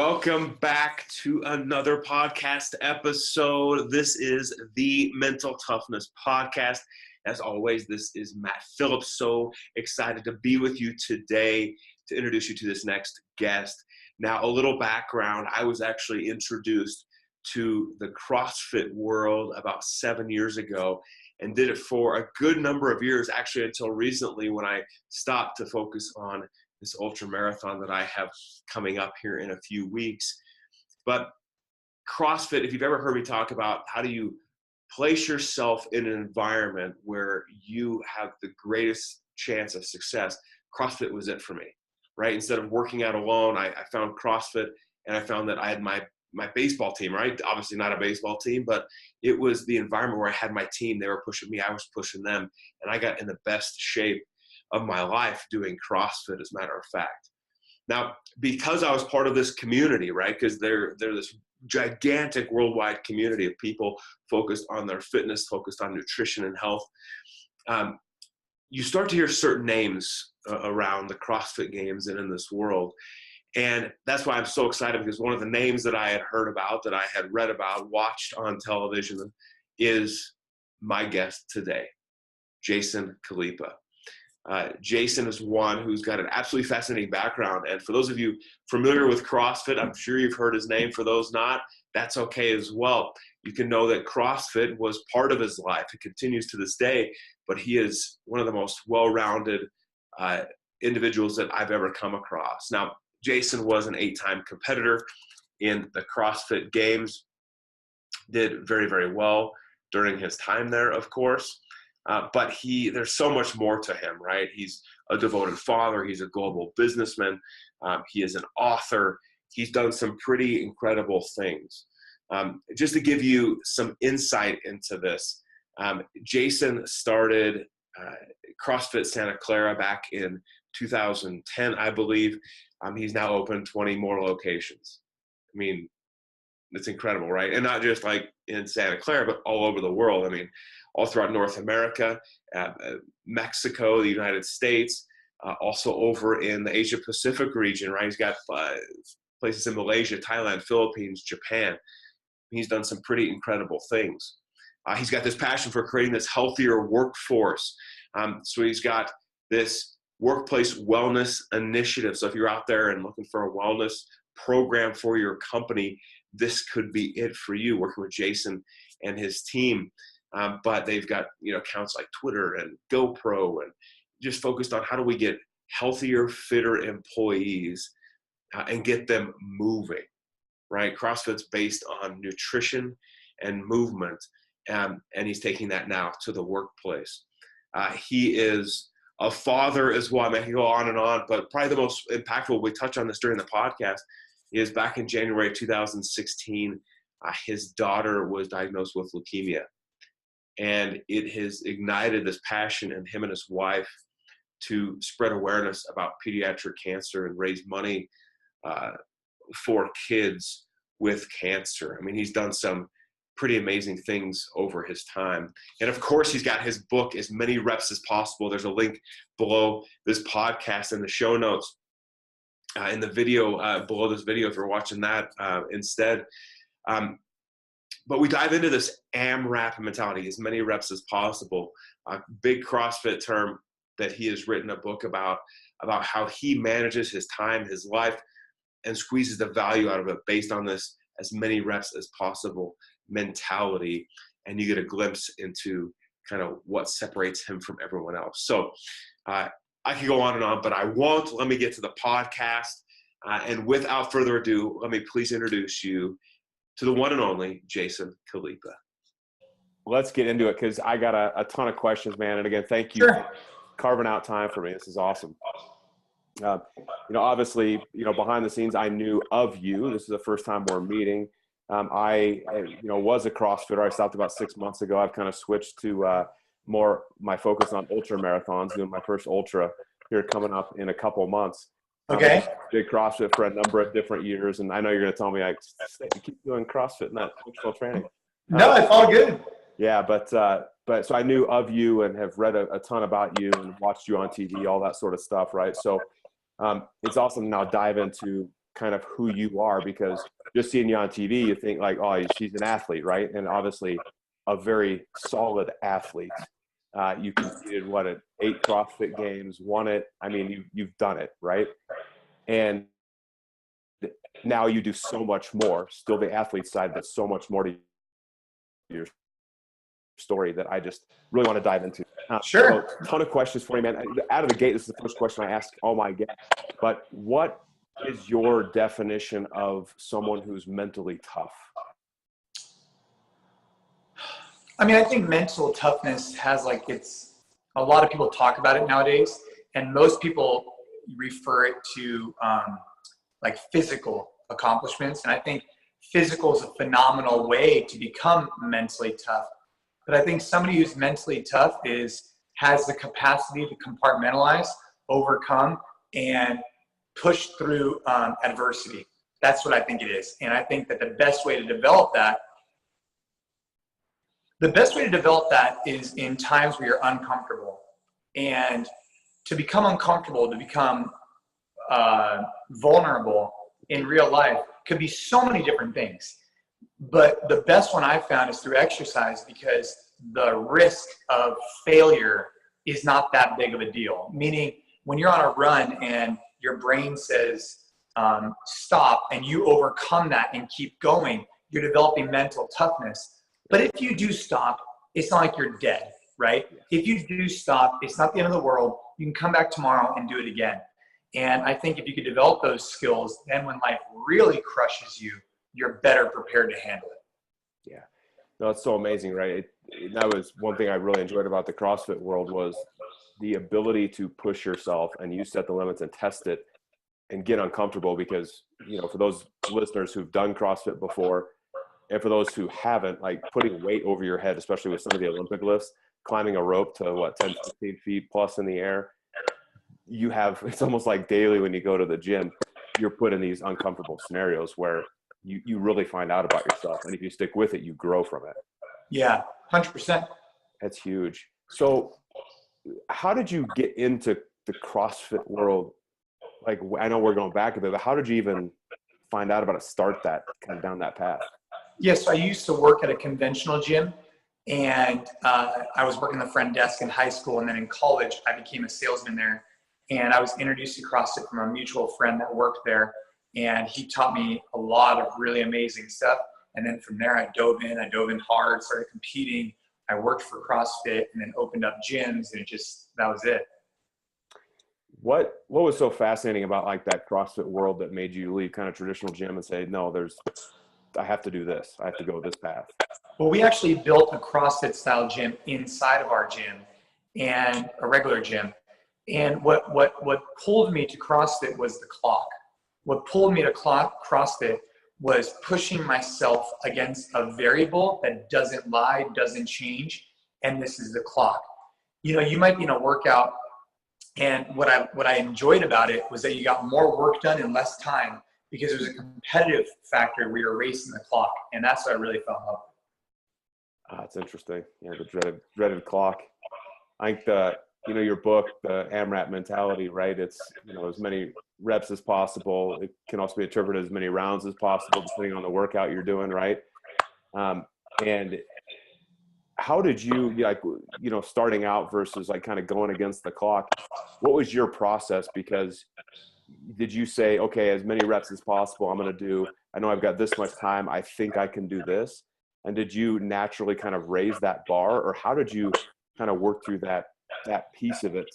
Welcome back to another podcast episode. This is the Mental Toughness podcast. As always, this is Matt Phillips. So excited to be with you today to introduce you to this next guest. Now, a little background. I was actually introduced to the CrossFit World about 7 years ago and did it for a good number of years, actually until recently when I stopped to focus on this ultra marathon that I have coming up here in a few weeks. But CrossFit, if you've ever heard me talk about how do you place yourself in an environment where you have the greatest chance of success, CrossFit was it for me, right? Instead of working out alone, I found CrossFit, and I found that I had my baseball team, right? Obviously not a baseball team, but it was the environment where I had my team. They were pushing me, I was pushing them, and I got in the best shape of my life doing CrossFit, as a matter of fact. Now, because I was part of this community, right? Because they're this gigantic worldwide community of people focused on their fitness, focused on nutrition and health. You start to hear certain names around the CrossFit Games and in this world. And that's why I'm so excited, because one of the names that I had heard about, that I had read about, watched on television, is my guest today, Jason Khalipa. Jason is one who's got an absolutely fascinating background. And for those of you familiar with CrossFit, I'm sure you've heard his name. For those not, that's okay as well. You can know that CrossFit was part of his life. It continues to this day, but he is one of the most well-rounded individuals that I've ever come across. Now, Jason was an 8-time competitor in the CrossFit Games, did very, very well during his time there, of course. But there's so much more to him, right? He's a devoted father. He's a global businessman. He is an author. He's done some pretty incredible things. Just to give you some insight into this, Jason started CrossFit Santa Clara back in 2010, I believe. He's now opened 20 more locations. I mean, it's incredible, right? And not just like in Santa Clara, but all over the world. I mean, all throughout North America, Mexico, the United States, also over in the Asia Pacific region, right? He's got places in Malaysia, Thailand, Philippines, Japan. He's done some pretty incredible things. He's got this passion for creating this healthier workforce. So he's got this workplace wellness initiative. So if you're out there and looking for a wellness program for your company, this could be it for you, working with Jason and his team. But they've got, accounts like Twitter and GoPro, and just focused on how do we get healthier, fitter employees and get them moving, right? CrossFit's based on nutrition and movement, and he's taking that now to the workplace. He is a father as well. I mean, I can go on and on, but probably the most impactful, we touch on this during the podcast, is back in January of 2016, his daughter was diagnosed with leukemia. And it has ignited this passion in him and his wife to spread awareness about pediatric cancer and raise money for kids with cancer. I mean, he's done some pretty amazing things over his time. And of course, he's got his book, As Many Reps as Possible. There's a link below this podcast in the show notes, in the video below this video if you're watching that instead. But we dive into this AMRAP mentality, as many reps as possible, a big CrossFit term that he has written a book about how he manages his time, his life, and squeezes the value out of it based on this as many reps as possible mentality. And you get a glimpse into kind of what separates him from everyone else. So I could go on and on, but I won't. Let me get to the podcast. And without further ado, let me please introduce you to the one and only Jason Khalipa. Let's get into it, because I got a ton of questions, man. And again, thank you for carving out time for me. This is awesome. Obviously, behind the scenes, I knew of you. This is the first time we're meeting. I was a CrossFitter. I stopped about 6 months ago. I've kind of switched to more my focus on ultra marathons, doing my first ultra here coming up in a couple of months. Okay. Did CrossFit for a number of different years, and I know you're going to tell me I keep doing CrossFit, not functional training. No, it's all good. Yeah, but so I knew of you and have read a ton about you and watched you on TV, all that sort of stuff, right? So it's awesome to now dive into kind of who you are, because just seeing you on TV, you think like, oh, she's an athlete, right? And obviously a very solid athlete. You competed, at 8 CrossFit Games, won it. I mean, you've done it, right? And now you do so much more, still the athlete side, but so much more to your story that I just really want to dive into. Sure. So, ton of questions for you, man. Out of the gate, this is the first question I ask all my guests. But what is your definition of someone who's mentally tough? I mean, I think mental toughness has a lot of people talk about it nowadays, and most people refer it to physical accomplishments. And I think physical is a phenomenal way to become mentally tough. But I think somebody who's mentally tough has the capacity to compartmentalize, overcome, and push through adversity. That's what I think it is. And I think that the best way to develop that is in times where you're uncomfortable. And to become uncomfortable, to become vulnerable in real life could be so many different things. But the best one I've found is through exercise, because the risk of failure is not that big of a deal. Meaning when you're on a run and your brain says stop, and you overcome that and keep going, you're developing mental toughness. But if you do stop, it's not like you're dead, right? If you do stop, it's not the end of the world. You can come back tomorrow and do it again. And I think if you could develop those skills, then when life really crushes you, you're better prepared to handle it. Yeah. No, it's so amazing, right? That was one thing I really enjoyed about the CrossFit World, was the ability to push yourself and you set the limits and test it and get uncomfortable. Because, for those listeners who've done CrossFit before, and for those who haven't, like putting weight over your head, especially with some of the Olympic lifts, climbing a rope to 10, 15 feet plus in the air, it's almost like daily when you go to the gym, you're put in these uncomfortable scenarios where you really find out about yourself. And if you stick with it, you grow from it. Yeah, 100%. That's huge. So how did you get into the CrossFit world? Like, I know we're going back a bit, but how did you even find out about it, start that kind of down that path? Yes, I used to work at a conventional gym, and I was working the front desk in high school, and then in college, I became a salesman there. And I was introduced to CrossFit from a mutual friend that worked there, and he taught me a lot of really amazing stuff. And then from there, I dove in hard, started competing. I worked for CrossFit and then opened up gyms, and that was it. What was so fascinating about like that CrossFit world that made you leave kind of traditional gym and say, no, I have to do this. I have to go this path? Well, we actually built a CrossFit style gym inside of our gym, and a regular gym. And what pulled me to CrossFit was the clock. What pulled me to CrossFit was pushing myself against a variable that doesn't lie, doesn't change, and this is the clock. You might be in a workout, and what I enjoyed about it was that you got more work done in less time, because it was a competitive factor where you're racing the clock, and that's what I really fell in love with. It's interesting. Yeah, the dreaded clock. I think your book, the AMRAP Mentality, right? It's, as many reps as possible. It can also be interpreted as many rounds as possible, depending on the workout you're doing, right? And how did you, starting out versus like kind of going against the clock, what was your process? Because did you say, okay, as many reps as possible, I know I've got this much time, I think I can do this? And did you naturally kind of raise that bar, or how did you kind of work through that piece of it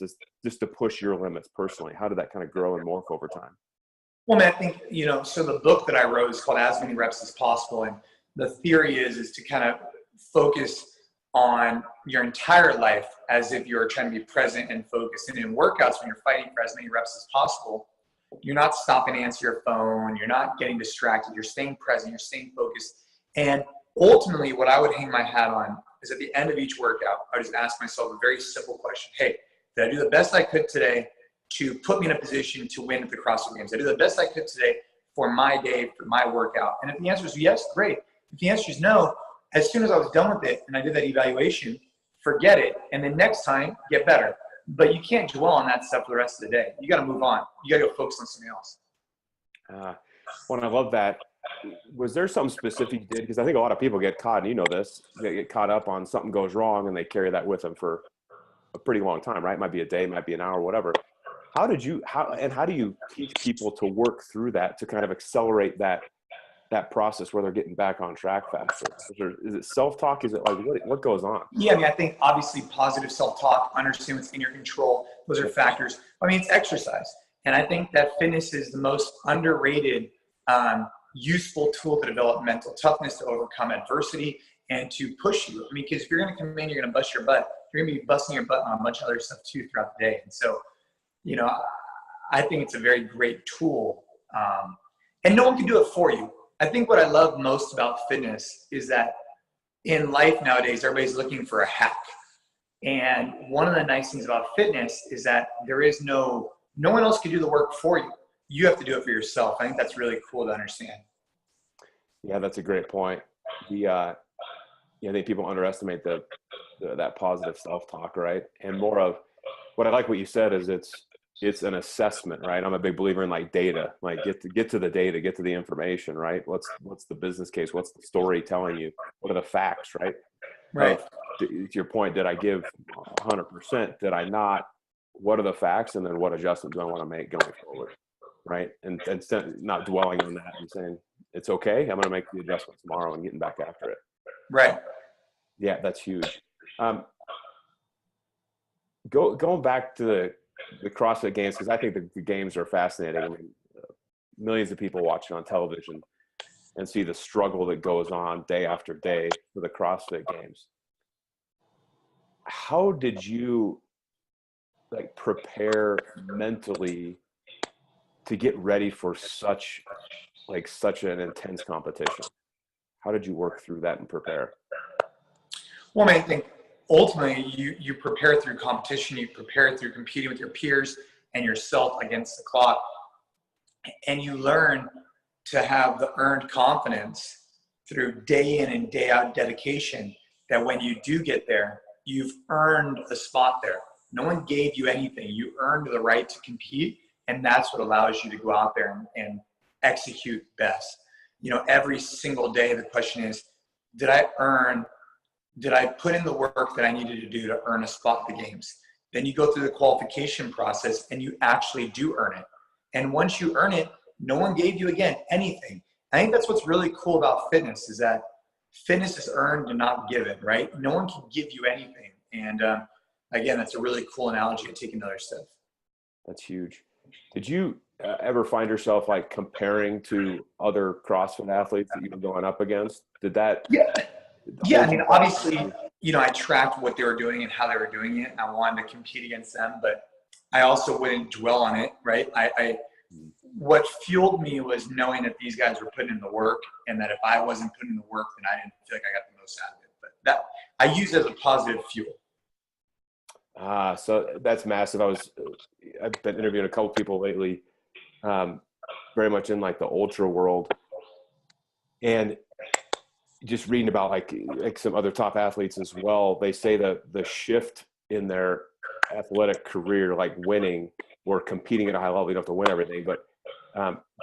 just to push your limits personally? How did that kind of grow and morph over time? Well, man, I think, so the book that I wrote is called As Many Reps as Possible. And the theory is to kind of focus on your entire life as if you're trying to be present and focused. And in workouts, when you're fighting for as many reps as possible, you're not stopping to answer your phone. You're not getting distracted. You're staying present. You're staying focused. And ultimately, what I would hang my hat on is at the end of each workout, I just ask myself a very simple question. Hey, did I do the best I could today to put me in a position to win at the CrossFit Games? Did I do the best I could today for my day, for my workout? And if the answer is yes, great. If the answer is no, as soon as I was done with it and I did that evaluation, forget it. And then next time, get better. But you can't dwell on that stuff for the rest of the day. You got to move on. You got to go focus on something else. Well, I love that. Was there something specific you did? Because I think a lot of people get caught, and you know this, they get caught up on something goes wrong and they carry that with them for a pretty long time, right? It might be a day, might be an hour, whatever. How do you teach people to work through that, to kind of accelerate that process where they're getting back on track faster? Is it self-talk? Is it like, what goes on? Yeah, I mean, I think obviously positive self-talk, understand what's in your control. Those are factors. I mean, it's exercise. And I think that fitness is the most underrated, useful tool to develop mental toughness, to overcome adversity, and to push you. I mean, because if you're going to come in, you're going to bust your butt. You're going to be busting your butt on a bunch of other stuff too throughout the day. And so, you know, I think it's a very great tool. And no one can do it for you. I think what I love most about fitness is that in life nowadays, everybody's looking for a hack. And one of the nice things about fitness is that there is no one else can do the work for you. You have to do it for yourself. I think that's really cool to understand. Yeah, that's a great point. I think people underestimate that positive self-talk, right? And more of what I like what you said is it's an assessment, right? I'm a big believer in like data, like get to the data, get to the information, right? What's the business case? What's the story telling you? What are the facts, right? Right. To your point, did I give 100%? Did I not? What are the facts? And then what adjustment do I want to make going forward? Right. And instead not dwelling on that and saying, it's okay, I'm going to make the adjustment tomorrow and getting back after it. Right. Yeah, that's huge. Going back to the CrossFit Games, because I think the games are fascinating. I mean, millions of people watching on television and see the struggle that goes on day after day for the CrossFit Games. How did you like prepare mentally to get ready for such an intense competition? How did you work through that and prepare? Well, I think ultimately you prepare through competition, you prepare through competing with your peers and yourself against the clock. And you learn to have the earned confidence through day in and day out dedication that when you do get there, you've earned a spot there. No one gave you anything. You earned the right to compete, and that's what allows you to go out there and execute best. You know, every single day the question is, did I put in the work that I needed to do to earn a spot in the games? Then you go through the qualification process and you actually do earn it. And once you earn it, no one gave you, again, anything. I think that's what's really cool about fitness, is that fitness is earned and not given, right? No one can give you anything. And again, that's a really cool analogy to take another step. That's huge. Did you ever find yourself like comparing to other CrossFit athletes that you've been going up against? Did that? Yeah. I mean, obviously, you know, I tracked what they were doing and how they were doing it, and I wanted to compete against them, but I also wouldn't dwell on it, right? What fueled me was knowing that these guys were putting in the work, and that if I wasn't putting in the work, then I didn't feel like I got the most out of it. But that I use it as a positive fuel. So that's massive. I've been interviewing a couple people lately, very much in like the ultra world, and just reading about like some other top athletes as well. They say that the shift in their athletic career, like winning or competing at a high level, you don't have to win everything, but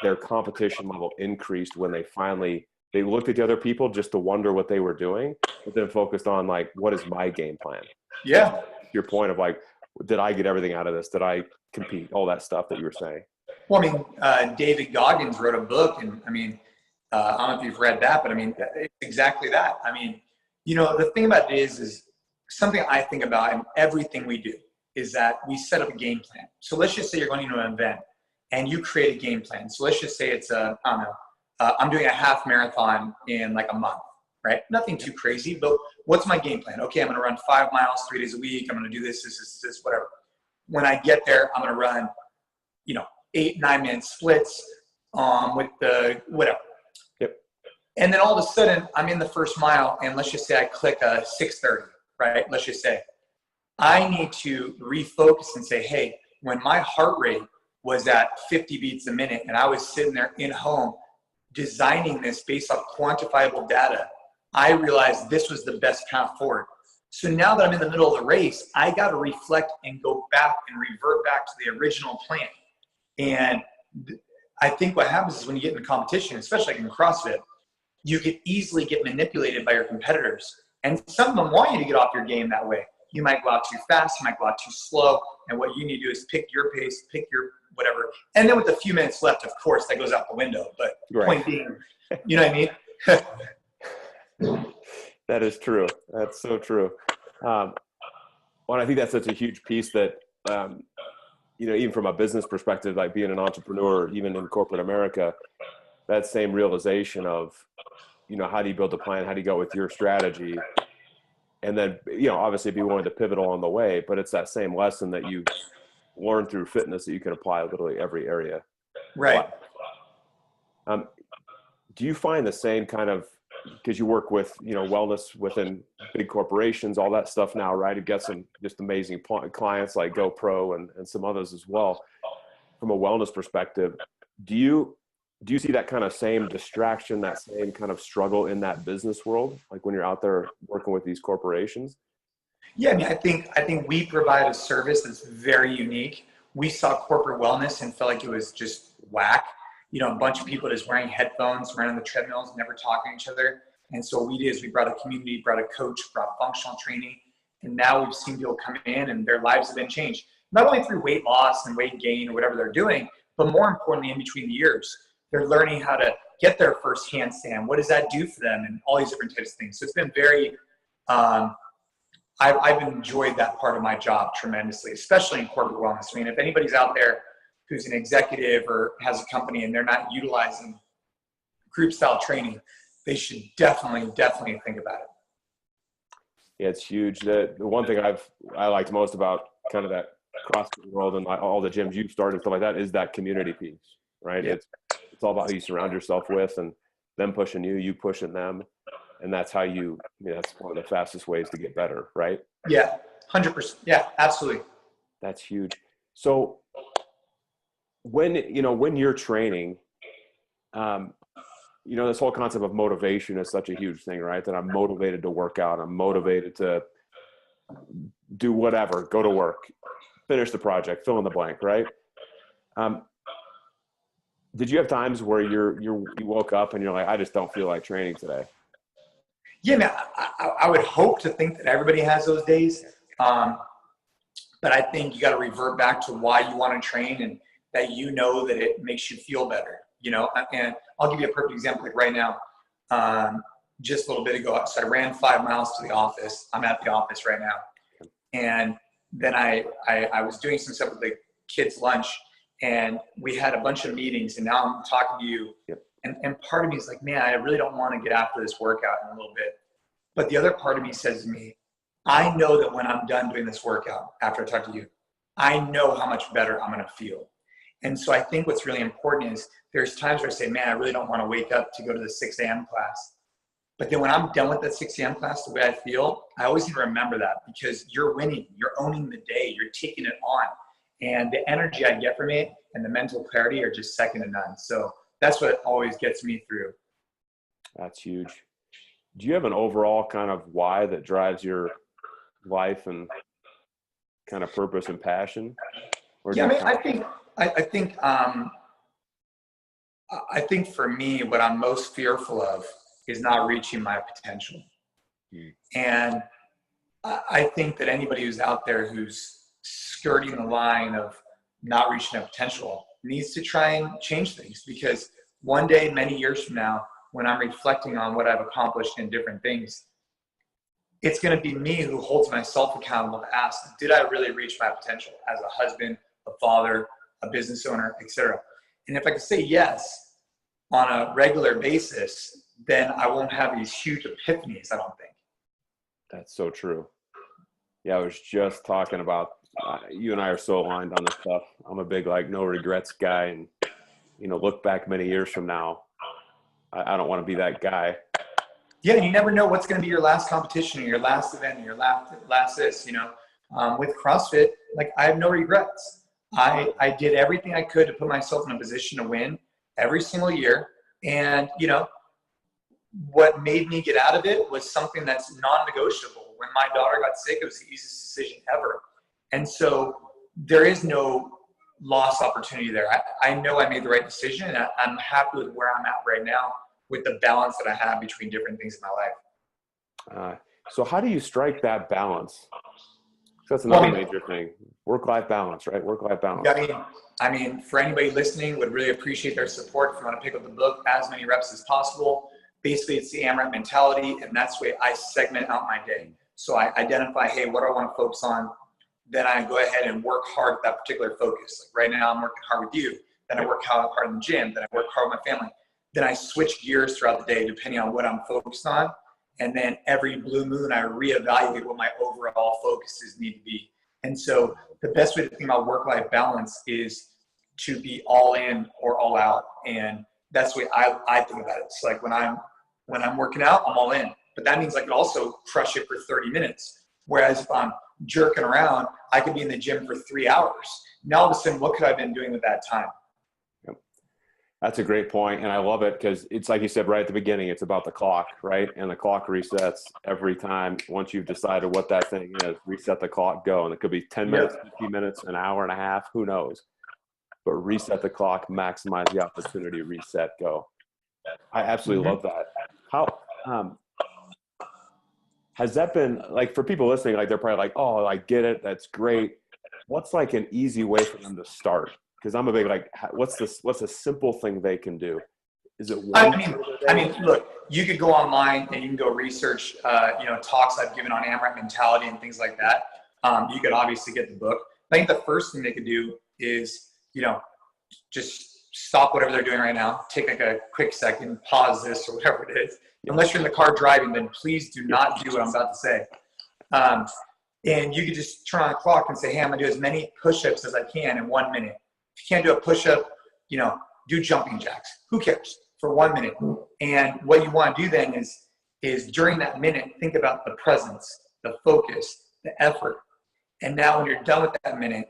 their competition level increased when they looked at the other people just to wonder what they were doing, but then focused on like, what is my game plan? Yeah. Your point of like, did I get everything out of this? Did I compete? All that stuff that you were saying. Well, I mean, David Goggins wrote a book, and I mean, I don't know if you've read that, but I mean, it's exactly that. I mean, you know, the thing about it is something I think about in everything we do is that we set up a game plan. So let's just say you're going to an event and you create a game plan. So let's just say it's I'm doing a half marathon in like a month, right? Nothing too crazy, but what's my game plan? Okay, I'm going to run 5 miles 3 days a week. I'm going to do this, whatever. When I get there, I'm going to run, 8-9 minute splits with the whatever. Yep. And then all of a sudden I'm in the first mile, and let's just say I click a 6:30, right? Let's just say I need to refocus and say, hey, when my heart rate was at 50 beats a minute and I was sitting there in home designing this based off quantifiable data, I realized this was the best path forward. So now that I'm in the middle of the race, I got to reflect and go back and revert back to the original plan. And I think what happens is when you get in competition, especially like in CrossFit, you could easily get manipulated by your competitors. And some of them want you to get off your game that way. You might go out too fast, you might go out too slow. And what you need to do is pick your pace, pick your whatever. And then with a few minutes left, of course, that goes out the window. But point being, you know what I mean? That is true. That's so true. Well, I think that's such a huge piece that, even from a business perspective, like being an entrepreneur, even in corporate America, that same realization of, how do you build a plan? How do you go with your strategy? And then, obviously be willing to pivot along the way, but it's that same lesson that you learn through fitness that you can apply literally every area. Right. Do you find the same kind of, because you work with, wellness within big corporations, all that stuff now, right? You get some just amazing clients like GoPro and some others as well. From a wellness perspective, do you see that kind of same distraction, that same kind of struggle in that business world, like when you're out there working with these corporations? Yeah, I mean, I think we provide a service that's very unique. We saw corporate wellness and felt like it was just whack. A bunch of people just wearing headphones, running on the treadmills, never talking to each other. And so what we did is we brought a community, brought a coach, brought functional training. And now we've seen people come in and their lives have been changed, not only through weight loss and weight gain or whatever they're doing, but more importantly, in between the years, they're learning how to get their first handstand. What does that do for them? And all these different types of things. So it's been very, I've enjoyed that part of my job tremendously, especially in corporate wellness. I mean, if anybody's out there who's an executive or has a company and they're not utilizing group style training, they should definitely think about it. Yeah, it's huge. The one thing I liked most about kind of that CrossFit World and all the gyms you've started and stuff like that is that community piece, right? Yeah. It's all about who you surround yourself with and them pushing you pushing them. And that's how that's one of the fastest ways to get better, right? Yeah, 100%. Yeah, absolutely. That's huge. So when you're training, this whole concept of motivation is such a huge thing, right? That I'm motivated to work out. I'm motivated to do whatever, go to work, finish the project, fill in the blank, right? Did you have times where you woke up and you're like, I just don't feel like training today? Yeah, man, I would hope to think that everybody has those days. But I think you got to revert back to why you want to train and that that it makes you feel better, and I'll give you a perfect example. Like right now, just a little bit ago, so I ran 5 miles to the office. I'm at the office right now. And then I was doing some stuff with the kids' lunch and we had a bunch of meetings and now I'm talking to you. Yep. And part of me is like, man, I really don't want to get after this workout in a little bit. But the other part of me says to me, I know that when I'm done doing this workout, after I talk to you, I know how much better I'm going to feel. And so I think what's really important is there's times where I say, man, I really don't want to wake up to go to the 6 a.m. class. But then when I'm done with that 6 a.m. class, the way I feel, I always need to remember that because you're winning, you're owning the day, you're taking it on. And the energy I get from it and the mental clarity are just second to none. So that's what always gets me through. That's huge. Do you have an overall kind of why that drives your life and kind of purpose and passion? Or yeah, I think for me, what I'm most fearful of is not reaching my potential. And I think that anybody who's out there who's skirting the line of not reaching their potential needs to try and change things, because one day, many years from now, when I'm reflecting on what I've accomplished in different things, it's going to be me who holds myself accountable to ask, did I really reach my potential as a husband, a father, a business owner, etc.? And if I can say yes on a regular basis, then I won't have these huge epiphanies, I don't think. That's so true. Yeah, I was just talking about, you and I are so aligned on this stuff. I'm a big, no regrets guy. And, look back many years from now, I don't want to be that guy. Yeah, and you never know what's going to be your last competition or your last event or your last this, with CrossFit, I have no regrets. I did everything I could to put myself in a position to win every single year. And, what made me get out of it was something that's non-negotiable. When my daughter got sick, it was the easiest decision ever. And so there is no lost opportunity there. I know I made the right decision, and I'm happy with where I'm at right now with the balance that I have between different things in my life. So how do you strike that balance? That's another major thing. Work-life balance, right? Work-life balance. I mean, for anybody listening, would really appreciate their support. If you want to pick up the book, As Many Reps as Possible. Basically, it's the AMRAP mentality, and that's the way I segment out my day. So I identify, hey, what do I want to focus on? Then I go ahead and work hard at that particular focus. Like right now, I'm working hard with you. Then I work hard in the gym. Then I work hard with my family. Then I switch gears throughout the day depending on what I'm focused on. And then every blue moon, I reevaluate what my overall focuses need to be. And so the best way to think about work-life balance is to be all in or all out. And that's the way I think about it. It's like when I'm working out, I'm all in. But that means I could also crush it for 30 minutes. Whereas if I'm jerking around, I could be in the gym for 3 hours. Now all of a sudden, what could I have been doing with that time? That's a great point, and I love it because it's like you said right at the beginning, it's about the clock, right? And the clock resets every time. Once you've decided what that thing is, reset the clock, go. And it could be 10 minutes, 15 minutes, an hour and a half, who knows? But reset the clock, maximize the opportunity, reset, go. I absolutely love that. How has that been, like, for people listening, like they're probably like, oh, I get it, that's great. What's like an easy way for them to start? Because I'm a big, like, what's a simple thing they can do? Is it one? I mean, look, you could go online and you can go research, talks I've given on AMRAP Mentality and things like that. You could obviously get the book. I think the first thing they could do is, just stop whatever they're doing right now. Take like a quick second, pause this or whatever it is. Unless you're in the car driving, then please do not do what I'm about to say. And you could just turn on the clock and say, hey, I'm gonna do as many push-ups as I can in 1 minute. If you can't do a push-up, do jumping jacks. Who cares? For 1 minute. And what you want to do then is during that minute, think about the presence, the focus, the effort. And now when you're done with that minute,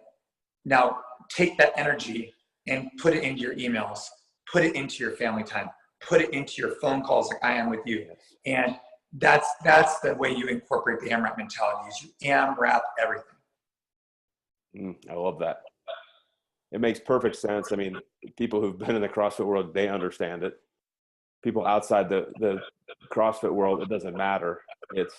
now take that energy and put it into your emails, put it into your family time, put it into your phone calls like I am with you. And that's the way you incorporate the AMRAP mentality, is you AMRAP everything. I love that. It makes perfect sense. I mean, people who've been in the CrossFit world, they understand it. People outside the CrossFit world, it doesn't matter. It's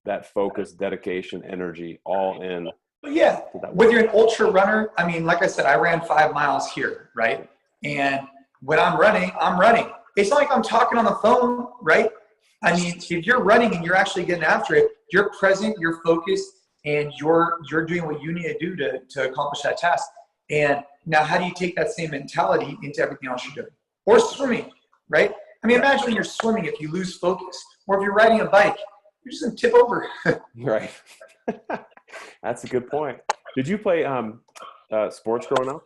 that focus, dedication, energy, all in. Yeah, whether you're an ultra runner, I mean, like I said, I ran 5 miles here, right? And when I'm running, I'm running. It's not like I'm talking on the phone, right? I mean, if you're running and you're actually getting after it, you're present, you're focused, and you're doing what you need to do to accomplish that task. And now how do you take that same mentality into everything else you're doing? Or swimming, right? I mean, imagine when you're swimming, if you lose focus, or if you're riding a bike, you're just gonna tip over. Right. That's a good point. Did you play sports growing up?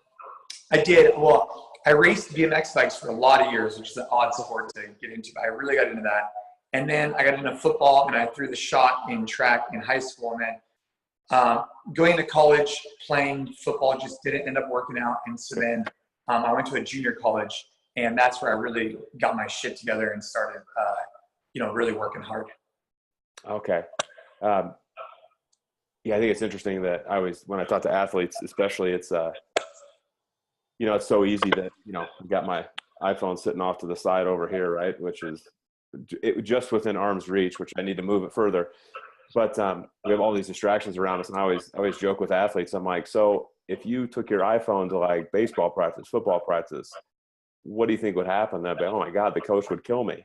I did. Well, I raced BMX bikes for a lot of years, which is an odd sport to get into, but I really got into that. And then I got into football, and I threw the shot in track in high school. And then going to college, playing football just didn't end up working out. And so then I went to a junior college, and that's where I really got my shit together and started, really working hard. Okay. Yeah, I think it's interesting that when I talk to athletes, especially, it's so easy that, I've got my iPhone sitting off to the side over here, right? Which is just within arm's reach, which I need to move it further. But we have all these distractions around us. And I always joke with athletes. I'm like, so if you took your iPhone to like baseball practice, football practice, what do you think would happen? They'd be, oh my God, the coach would kill me.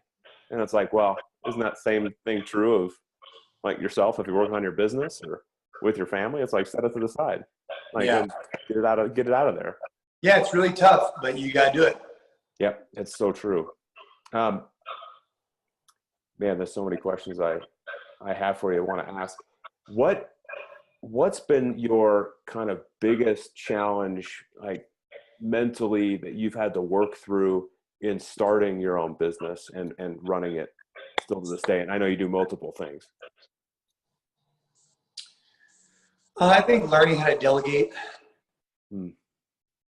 And it's like, well, isn't that same thing true of like yourself if you're working on your business or with your family? It's like, set it to the side. Like, yeah. Get it out of there. Yeah, it's really tough, but you got to do it. Yep, it's so true. Man, there's so many questions I have for you. I want to ask, what's been your kind of biggest challenge, like mentally, that you've had to work through in starting your own business and running it still to this day? And I know you do multiple things. I think learning how to delegate.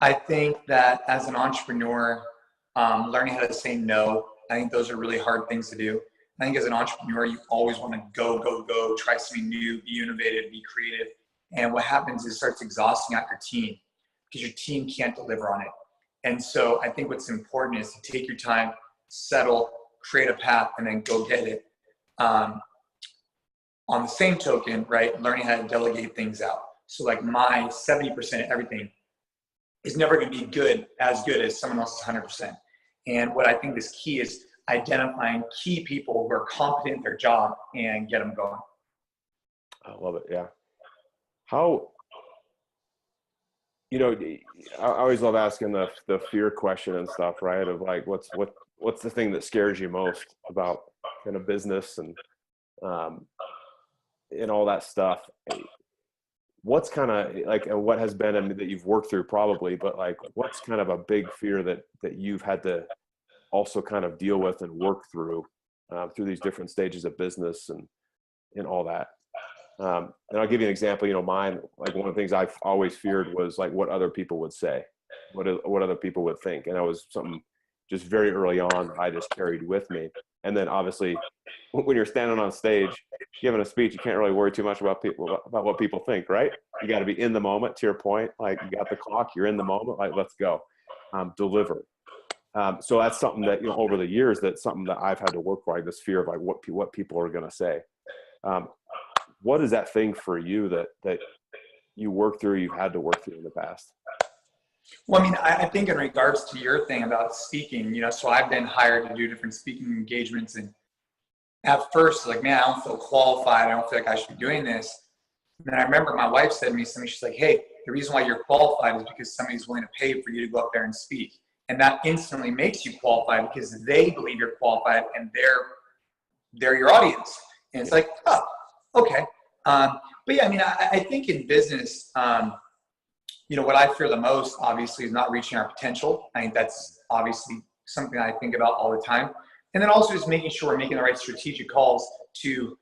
I think that as an entrepreneur, learning how to say no, I think those are really hard things to do. I think as an entrepreneur, you always want to go, try something new, be innovative, be creative. And what happens is it starts exhausting out your team. because your team can't deliver on it. And so I think what's important is to take your time, settle, create a path, and then go get it. On the same token, right, learning how to delegate things out. So like my 70% of everything is never going to be as good as someone else's 100%. And what I think is key is identifying key people who are competent in their job and get them going. I love it. Yeah. How, you know, I always love asking the fear question and stuff, right? Of like, what's the thing that scares you most about kind of business and all that stuff. What's kind of like, what has been, I mean, that you've worked through probably, but like, what's kind of a big fear that you've had to also kind of deal with and work through these different stages of business and all that. And I'll give you an example, you know, mine, like one of the things I've always feared was like what other people would say, what other people would think. And that was something just very early on I just carried with me. And then obviously when you're standing on stage, giving a speech, you can't really worry too much about what people think, right? You got to be in the moment, to your point. Like you got the clock, you're in the moment, like let's go, deliver. So that's something that, you know, over the years, that's something that I've had to work for, like this fear of like what people are going to say. What is that thing for you that you work through, you've had to work through in the past? Well, I mean, I think in regards to your thing about speaking, you know, so I've been hired to do different speaking engagements, and at first, like, man, I don't feel qualified. I don't feel like I should be doing this. And then I remember my wife said to me something. She's like, hey, the reason why you're qualified is because somebody's willing to pay for you to go up there and speak. And that instantly makes you qualified because they believe you're qualified and they're your audience. And it's like, oh, okay. But yeah, I mean, I think in business, you know, what I fear the most, obviously, is not reaching our potential. I think that's obviously something I think about all the time. And then also just making sure we're making the right strategic calls to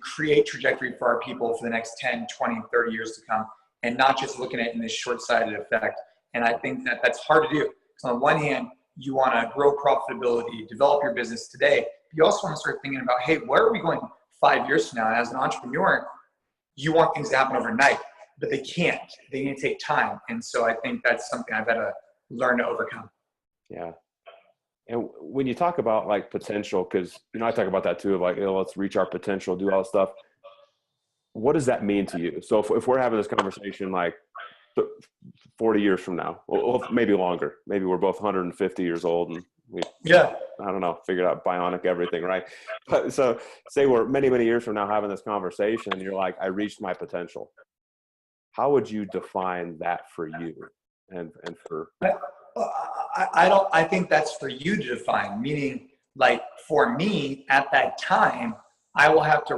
create trajectory for our people for the next 10, 20, 30 years to come, and not just looking at it in this short-sighted effect. And I think that that's hard to do. So on one hand, you want to grow profitability, develop your business today. You also want to start thinking about, hey, where are we going 5 years from now? And as an entrepreneur, you want things to happen overnight, but they can't. They need to take time. And so I think that's something I've got to learn to overcome. Yeah. And when you talk about like potential, because, you know, I talk about that too, of like, you know, let's reach our potential, do all this stuff. What does that mean to you? So if we're having this conversation like 40 years from now, well, maybe longer, maybe we're both 150 years old and I don't know, figured out bionic everything, right? But so say we're many, many years from now having this conversation and you're like, I reached my potential. How would you define that for you and for... I think that's for you to define, meaning like for me at that time, I'll have to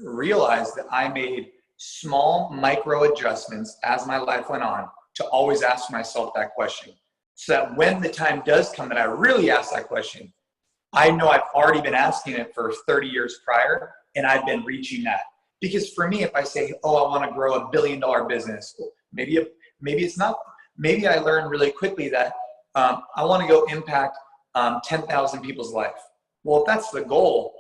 realize that I made small micro adjustments as my life went on to always ask myself that question. So that when the time does come that I really ask that question, I know I've already been asking it for 30 years prior and I've been reaching that. Because for me, if I say, oh, I want to grow $1 billion business, maybe it's not, maybe I learned really quickly that I want to go impact 10,000 people's life. Well, if that's the goal,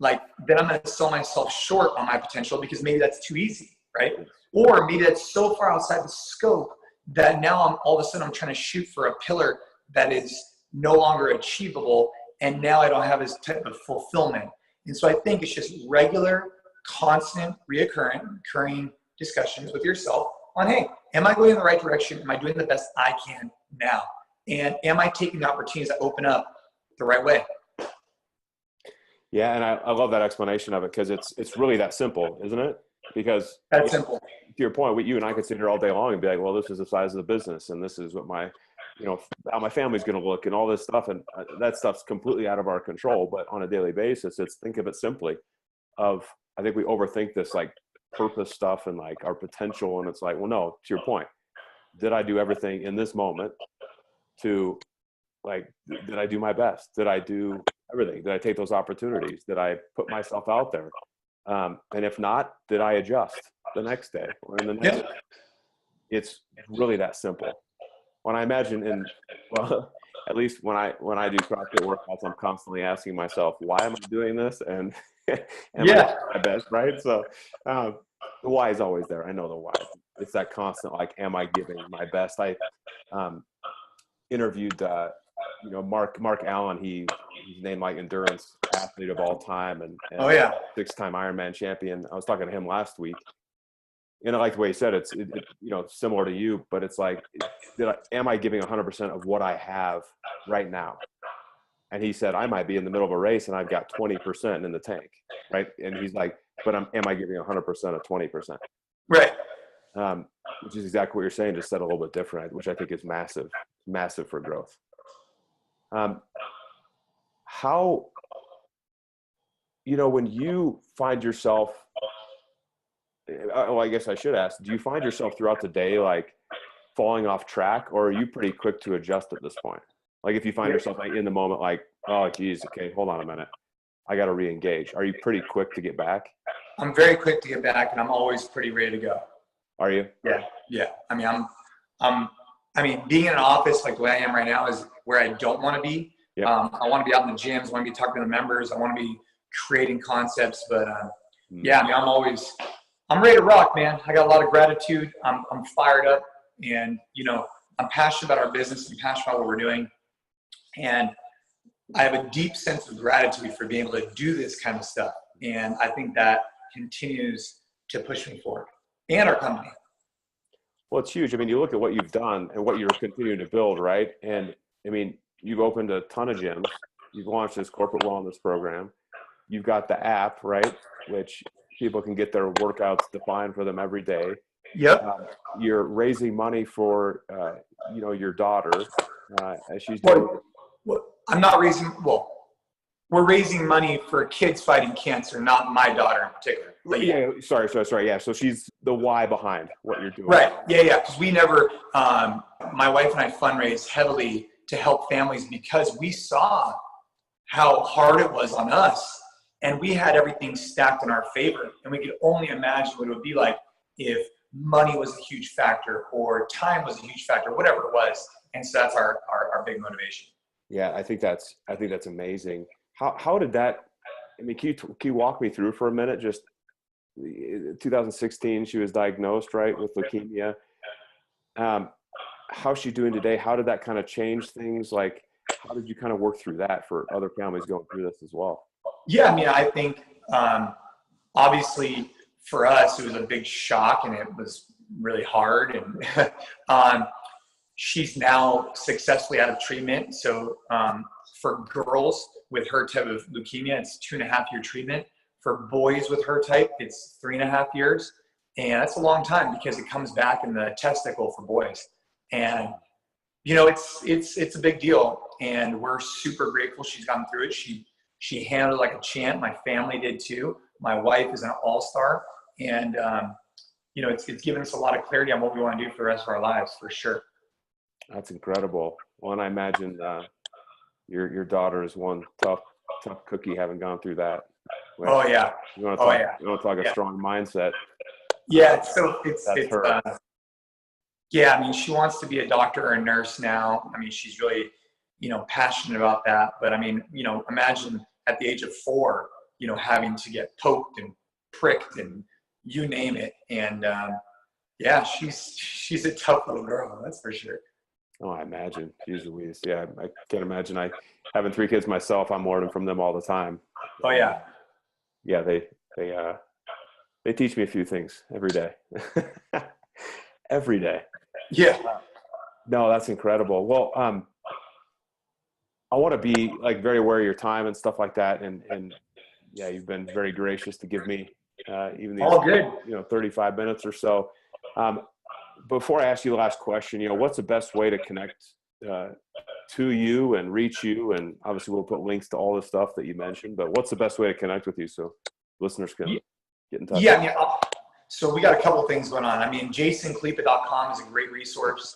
like then I'm going to sell myself short on my potential because maybe that's too easy, right? Or maybe that's so far outside the scope that now all of a sudden I'm trying to shoot for a pillar that is no longer achievable. And now I don't have this type of fulfillment. And so I think it's just regular, constant, recurring discussions with yourself on, hey, am I going in the right direction? Am I doing the best I can now? And am I taking the opportunities that open up the right way? Yeah, and I love that explanation of it because it's really that simple, isn't it? Because that's simple. To your point, you and I could sit here all day long and be like, well, this is the size of the business and this is what how my family's going to look and all this stuff. And that stuff's completely out of our control. But on a daily basis, think of it simply of, I think we overthink this like purpose stuff and like our potential. And it's like, well, no, to your point, did I do everything in this moment to like, did I do my best? Did I do everything? Did I take those opportunities? Did I put myself out there? And if not, did I adjust the next day or in the next day? It's really that simple. When I imagine at least when I do CrossFit workouts, I'm constantly asking myself, why am I doing this? And am I doing my best, right? So the why is always there. I know the why. It's that constant, like, am I giving my best? I interviewed, Mark Allen. He's named like endurance athlete of all time, and 6-time Ironman champion. I was talking to him last week, and I like the way he said it. It's similar to you, but it's like, am I giving 100% of what I have right now? And he said, I might be in the middle of a race and I've got 20% in the tank, right? And he's like, but am I giving 100% of 20%? Right. Which is exactly what you're saying, just said a little bit different, which I think is massive for growth. How, when you find yourself, I guess I should ask, do you find yourself throughout the day, like, falling off track, or are you pretty quick to adjust at this point? Like, if you find yourself like in the moment, like, oh geez, okay, hold on a minute, I got to re-engage. Are you pretty quick to get back? I'm very quick to get back, and I'm always pretty ready to go. Are you? Yeah. I mean, being in an office like the way I am right now is where I don't want to be. Yep. I want to be out in the gyms. I want to be talking to the members. I want to be creating concepts. But I'm ready to rock, man. I got a lot of gratitude. I'm fired up, and I'm passionate about our business. I'm passionate about what we're doing, and I have a deep sense of gratitude for being able to do this kind of stuff. And I think that continues to push me forward, and our company. Well, it's huge. I mean, you look at what you've done and what you're continuing to build, right? And I mean, you've opened a ton of gyms. You've launched this corporate wellness program. You've got the app, right, which people can get their workouts defined for them every day. Yep. You're raising money for, your daughter as she's doing. I'm not raising. Well, we're raising money for kids fighting cancer, not my daughter in particular. Sorry. Yeah. So she's the why behind what you're doing. Right. Yeah. Because we never, my wife and I fundraise heavily to help families because we saw how hard it was on us, and we had everything stacked in our favor. And we could only imagine what it would be like if money was a huge factor or time was a huge factor, whatever it was. And so that's our big motivation. Yeah. I think that's amazing. How did that, I mean, can you walk me through for a minute? Just 2016, she was diagnosed, right, with leukemia. How's she doing today? How did that kind of change things? Like, how did you kind of work through that for other families going through this as well? Yeah, I mean, I think obviously for us, it was a big shock and it was really hard. And she's now successfully out of treatment. So for girls with her type of leukemia, it's 2.5-year treatment. For boys with her type, it's 3.5 years. And that's a long time because it comes back in the testicle for boys. And, it's a big deal. And we're super grateful she's gotten through it. She handled it like a champ. My family did too. My wife is an all-star. And, it's given us a lot of clarity on what we want to do for the rest of our lives, for sure. That's incredible. Well, and I imagine your daughter is one tough cookie, having gone through that. Which, oh yeah. You want to talk a strong mindset? Yeah. It's her. Yeah. I mean, she wants to be a doctor or a nurse now. I mean, she's really, passionate about that. But I mean, imagine at the age of 4, having to get poked and pricked and you name it. And she's a tough little girl. That's for sure. Oh, I imagine. Jeez Louise. Yeah, I can't imagine. Having 3 kids myself, I'm learning from them all the time. Oh yeah. Yeah, they teach me a few things every day. Every day. Yeah. No, that's incredible. Well, I want to be like very aware of your time and stuff like that. And yeah, you've been very gracious to give me even these 35 minutes or so. Before I ask you the last question, what's the best way to connect to you and reach you? And obviously we'll put links to all the stuff that you mentioned, but what's the best way to connect with you so listeners can get in touch? Yeah. So we got a couple of things going on. I mean, JasonKhalipa.com is a great resource.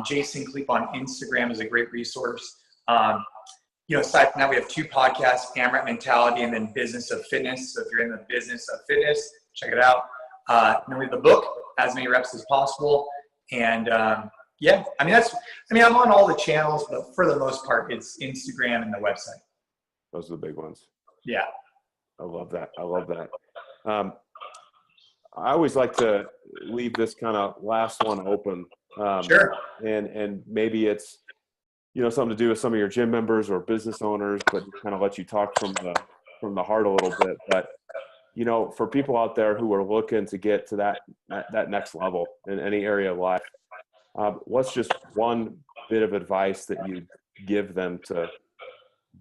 Jason Khalipa on Instagram is a great resource. Aside from that, we have 2 podcasts, AMRAP Mentality and then Business of Fitness. So if you're in the business of fitness, check it out. Then we have the book, As Many Reps as Possible. And I'm on all the channels, but for the most part, it's Instagram and the website. Those are the big ones. Yeah. I love that. I love that. I always like to leave this kind of last one open. Sure. And maybe it's, something to do with some of your gym members or business owners, but kind of let you talk from the heart a little bit. But, for people out there who are looking to get to that next level in any area of life, what's just one bit of advice that you give them to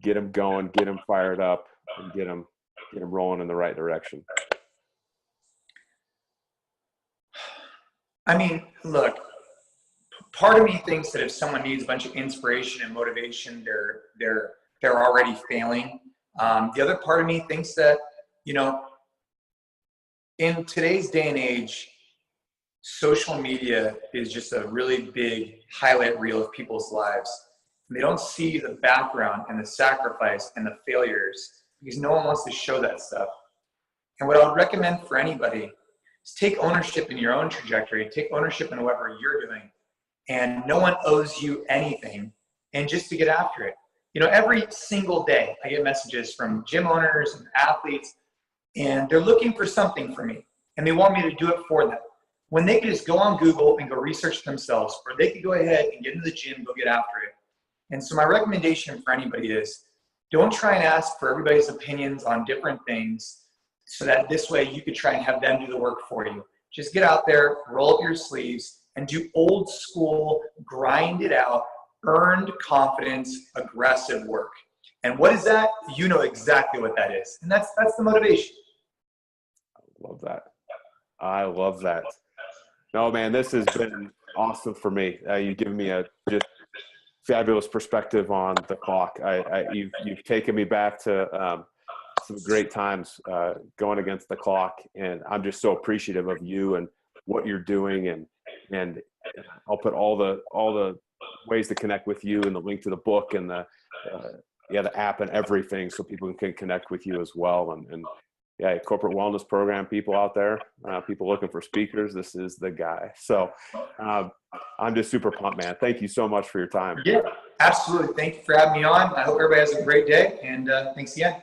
get them going, get them fired up, and get them rolling in the right direction? I mean, look, part of me thinks that if someone needs a bunch of inspiration and motivation, they're already failing. The other part of me thinks that, in today's day and age, social media is just a really big highlight reel of people's lives. And they don't see the background and the sacrifice and the failures because no one wants to show that stuff. And what I would recommend for anybody is take ownership in your own trajectory, take ownership in whatever you're doing. And no one owes you anything, and just to get after it. Every single day I get messages from gym owners and athletes, and they're looking for something from me, and they want me to do it for them. When they could just go on Google and go research themselves, or they could go ahead and get into the gym, go get after it. And so my recommendation for anybody is, don't try and ask for everybody's opinions on different things so that this way you could try and have them do the work for you. Just get out there, roll up your sleeves, and do old school, grind it out, earned confidence, aggressive work. And what is that? You know exactly what that is. And that's the motivation. Love that. I love that. No, man, this has been awesome for me. You've given me a just fabulous perspective on the clock. You've taken me back to some great times going against the clock, and I'm just so appreciative of you and what you're doing. And I'll put all the ways to connect with you and the link to the book and the app and everything, so people can connect with you as well. And corporate wellness program people out there, people looking for speakers, this is the guy. So I'm just super pumped, man. Thank you so much for your time. Yeah, absolutely. Thank you for having me on. I hope everybody has a great day, and thanks again.